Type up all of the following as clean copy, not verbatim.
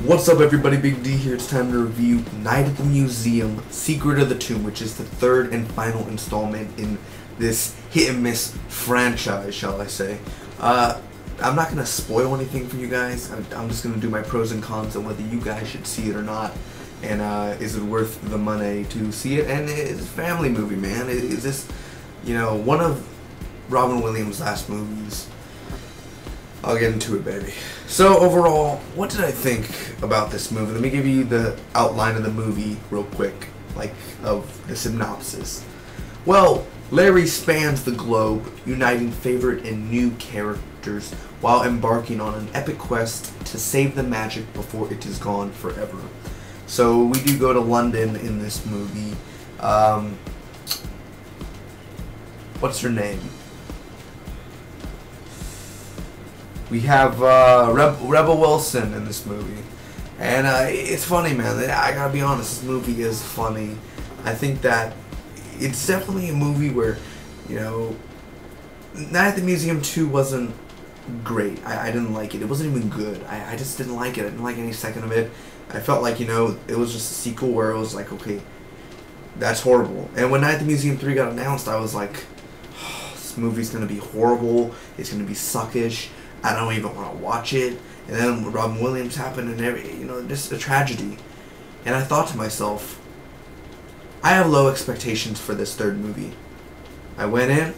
What's up everybody, Big D here. It's time to review Night at the Museum, Secret of the Tomb, which is the third and final installment in this hit and miss franchise, shall I say. I'm not going to spoil anything for you guys. I'm just going to do my pros and cons on whether you guys should see it or not. And is it worth the money to see it? And it's a family movie, man. Is this, one of Robin Williams' last movies? I'll get into it, baby. So overall, what did I think about this movie? Let me give you the outline of the movie real quick, of the synopsis. Well, Larry spans the globe, uniting favorite and new characters while embarking on an epic quest to save the magic before it is gone forever. So we do go to London in this movie. What's her name? We have Rebel Wilson in this movie, and it's funny, man. I gotta be honest, this movie is funny. I think that it's definitely a movie where, Night at the Museum 2 wasn't great. I didn't like it. It wasn't even good. I just didn't like it. I didn't like any second of it. I felt like, it was just a sequel where it was like, okay, that's horrible. And when Night at the Museum 3 got announced, I was like, oh, this movie's gonna be horrible. It's gonna be suckish. I don't even want to watch it. And then Robin Williams happened and just a tragedy. And I thought to myself, I have low expectations for this third movie. I went in,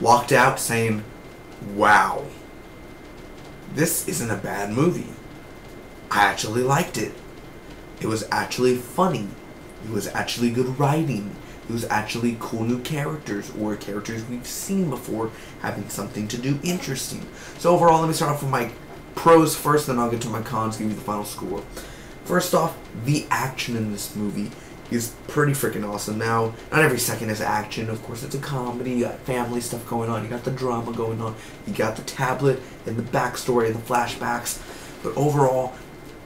walked out saying, wow, this isn't a bad movie. I actually liked it. It was actually funny. It was actually good writing. It was actually cool new characters, or characters we've seen before having something to do interesting. So overall, let me start off with my pros first, then I'll get to my cons, give you the final score. First off, the action in this movie is pretty freaking awesome. Now, not every second is action. Of course, it's a comedy. You got family stuff going on. You got the drama going on. You got the tablet and the backstory and the flashbacks. But overall,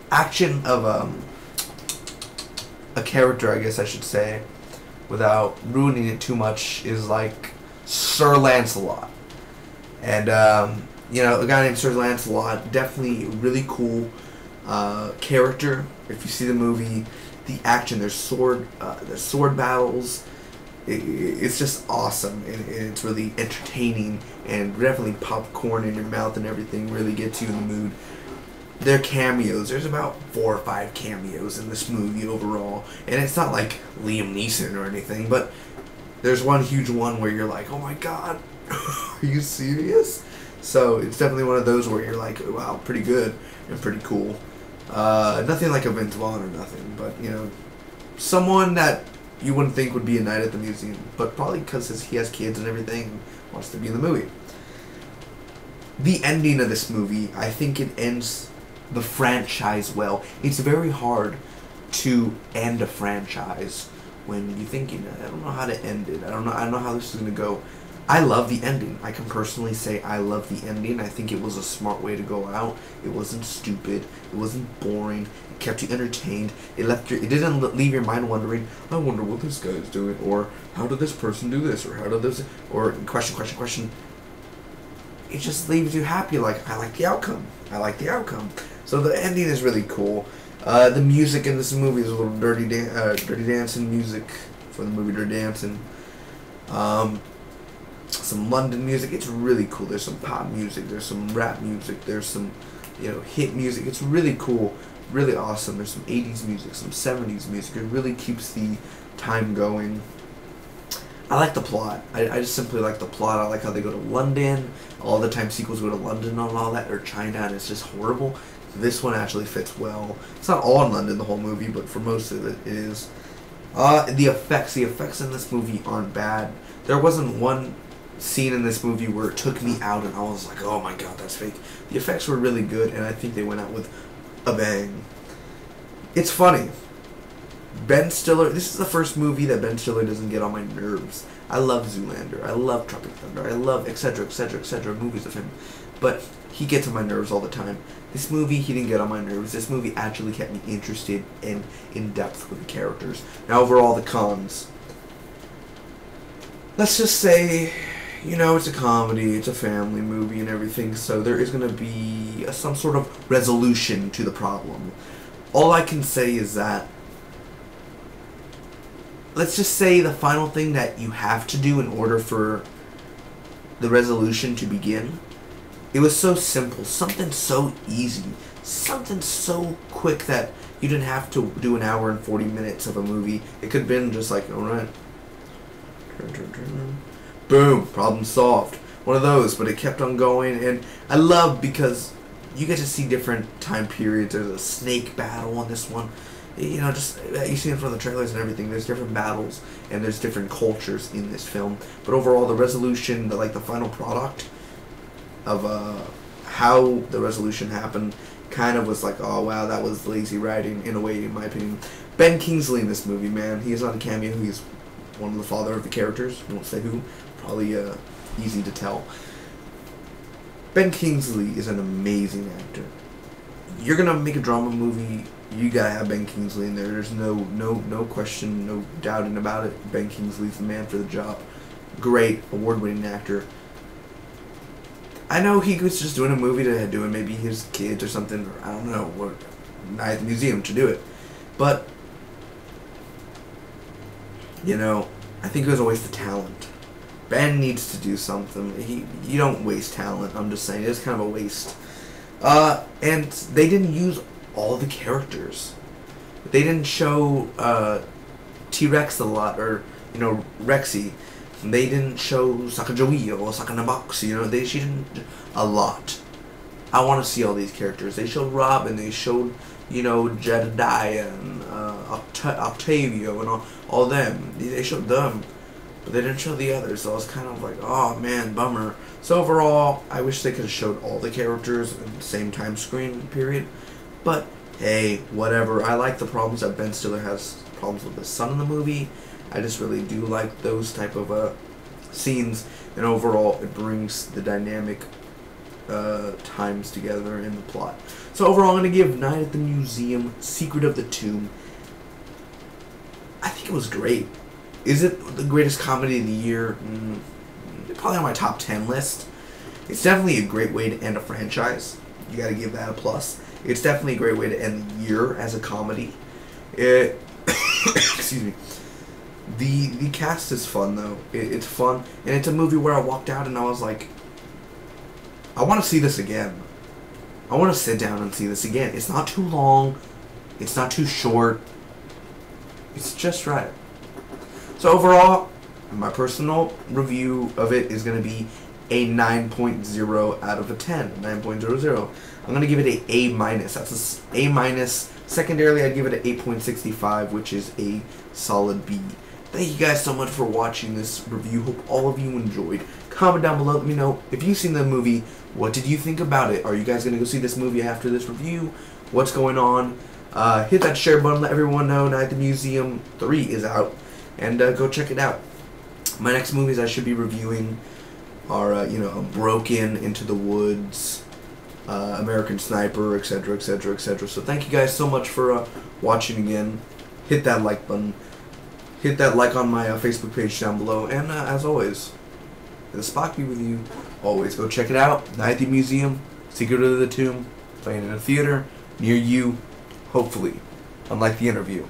action of a character, I guess I should say, without ruining it too much, is like Sir Lancelot. And, a guy named Sir Lancelot, definitely a really cool character. If you see the movie, the action, there's sword battles. It's just awesome, and it's really entertaining, and definitely popcorn in your mouth and everything really gets you in the mood. Their cameos, there's about 4 or 5 cameos in this movie overall, and it's not like Liam Neeson or anything, but there's one huge one where you're like, oh my god, are you serious? So it's definitely one of those where you're like, wow, pretty good and pretty cool. Nothing like a Vince Vaughn or nothing, but someone that you wouldn't think would be a Night at the Museum, but probably because he has kids and everything and wants to be in the movie. The ending of this movie, I think it ends the franchise well. It's very hard to end a franchise when you think, I don't know how to end it. I don't know how this is going to go. I love the ending. I can personally say I love the ending. I think it was a smart way to go out. It wasn't stupid. It wasn't boring. It kept you entertained. It didn't leave your mind wondering, I wonder what this guy is doing, or how did this person do this, or how did this, or question. It just leaves you happy, like, I like the outcome. I like the outcome. So the ending is really cool. The music in this movie is a little Dirty Dancing music for the movie Dirty Dancing. Some London music. It's really cool. There's some pop music. There's some rap music. There's some, hit music. It's really cool. Really awesome. There's some 80s music, some 70s music. It really keeps the time going. I like the plot. I just simply like the plot. I like how they go to London. All the time sequels go to London and all that, or China, and it's just horrible. This one actually fits well. It's not all in London, the whole movie, but for most of it is. The effects in this movie aren't bad. There wasn't one scene in this movie where it took me out and I was like, oh my god, that's fake. The effects were really good, and I think they went out with a bang. It's funny. Ben Stiller, this is the first movie that Ben Stiller doesn't get on my nerves. I love Zoolander, I love Tropic Thunder, I love etc, movies of him, but he gets on my nerves all the time. This movie, he didn't get on my nerves. This movie actually kept me interested and in depth with the characters. Now overall, the cons. Let's just say, you know, it's a comedy, it's a family movie and everything, so there is going to be some sort of resolution to the problem. All I can say is that, let's just say the final thing that you have to do in order for the resolution to begin, it was so simple, something so easy, something so quick that you didn't have to do an hour and 40 minutes of a movie. It could have been just like, alright, boom, problem solved. One of those, but it kept on going, and I love because you get to see different time periods. There's a snake battle on this one. You know, just you see it from the trailers and everything. There's different battles and there's different cultures in this film. But overall, the resolution, the final product of how the resolution happened, kind of was like, oh wow, that was lazy writing in a way, in my opinion. Ben Kingsley in this movie, man, he is not a cameo. He's one of the father of the characters. I won't say who. Probably easy to tell. Ben Kingsley is an amazing actor. You're gonna make a drama movie, you gotta have Ben Kingsley in there. There's no question, no doubting about it. Ben Kingsley's the man for the job. Great, award-winning actor. I know he was just doing a movie to do it, maybe his kids or something, or I don't know, or Night at the Museum to do it. But, you know, I think it was a waste of talent. Ben needs to do something. You don't waste talent, I'm just saying. It's kind of a waste. And they didn't use all the characters. They didn't show T-Rex a lot, or, you know, Rexy. They didn't show Sacagawea or Sakanabox, you know, she didn't a lot. I want to see all these characters. They showed Robin, they showed, you know, Jedediah and Octavio and all them. They showed them, but they didn't show the others, so I was kind of like, oh man, bummer. So overall, I wish they could have showed all the characters in the same time screen period, but hey, whatever. I like the problems that Ben Stiller has problems with his son in the movie. I just really do like those type of scenes, and overall it brings the dynamic times together in the plot. So overall, I'm going to give Night at the Museum, Secret of the Tomb. I think it was great. Is it the greatest comedy of the year? Probably on my top 10 list. It's definitely a great way to end a franchise. You got to give that a plus. It's definitely a great way to end the year as a comedy. Excuse me. The cast is fun though. It's fun, and it's a movie where I walked out and I was like, I want to see this again. I want to sit down and see this again. It's not too long. It's not too short. It's just right. So overall, my personal review of it is going to be a 9.0 out of a 10. 9.00. I'm going to give it a A-. That's a A-. Secondarily, I'd give it an 8.65, which is a solid B. Thank you guys so much for watching this review. Hope all of you enjoyed. Comment down below. Let me know if you've seen the movie. What did you think about it? Are you guys going to go see this movie after this review? What's going on? Hit that share button. Let everyone know Night at the Museum 3 is out. And go check it out. My next movies I should be reviewing are, you know, Broken, Into the Woods, American Sniper, etc., etc., etc. So thank you guys so much for watching again. Hit that like button. Hit that like on my Facebook page down below. And as always, the Spock be with you always. Go check it out. Night at the Museum, Secret of the Tomb, playing in a theater near you, hopefully, unlike the interview.